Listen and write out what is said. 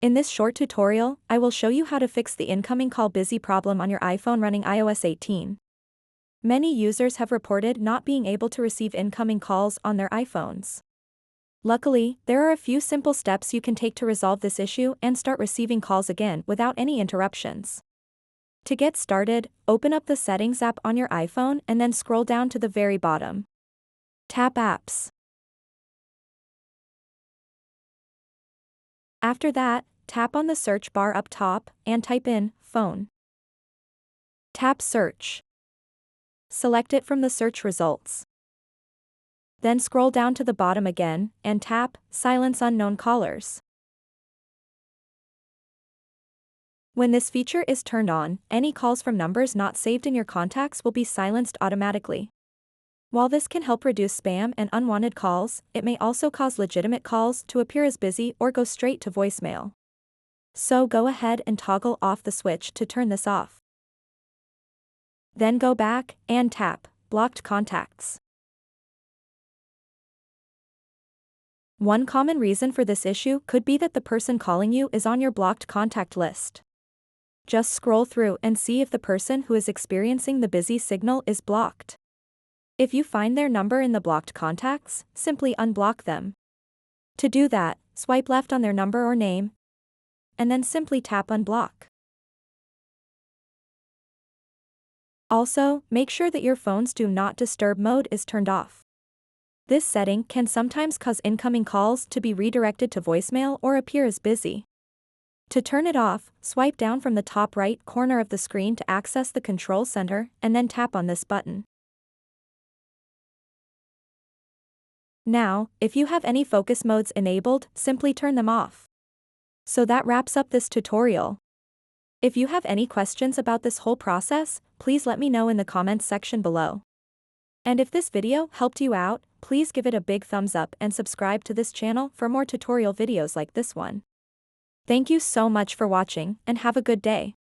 In this short tutorial, I will show you how to fix the incoming call busy problem on your iPhone running iOS 18. Many users have reported not being able to receive incoming calls on their iPhones. Luckily, there are a few simple steps you can take to resolve this issue and start receiving calls again without any interruptions. To get started, open up the Settings app on your iPhone and then scroll down to the very bottom. Tap Apps. After that, tap on the search bar up top and type in Phone. Tap Search. Select it from the search results. Then scroll down to the bottom again and tap Silence Unknown Callers. When this feature is turned on, any calls from numbers not saved in your contacts will be silenced automatically. While this can help reduce spam and unwanted calls, it may also cause legitimate calls to appear as busy or go straight to voicemail. So go ahead and toggle off the switch to turn this off. Then go back and tap Blocked Contacts. One common reason for this issue could be that the person calling you is on your blocked contact list. Just scroll through and see if the person who is experiencing the busy signal is blocked. If you find their number in the blocked contacts, simply unblock them. To do that, swipe left on their number or name, and then simply tap Unblock. Also, make sure that your phone's Do Not Disturb mode is turned off. This setting can sometimes cause incoming calls to be redirected to voicemail or appear as busy. To turn it off, swipe down from the top right corner of the screen to access the control center and then tap on this button. Now, if you have any focus modes enabled, simply turn them off. So that wraps up this tutorial. If you have any questions about this whole process, please let me know in the comments section below. And if this video helped you out, please give it a big thumbs up and subscribe to this channel for more tutorial videos like this one. Thank you so much for watching and have a good day.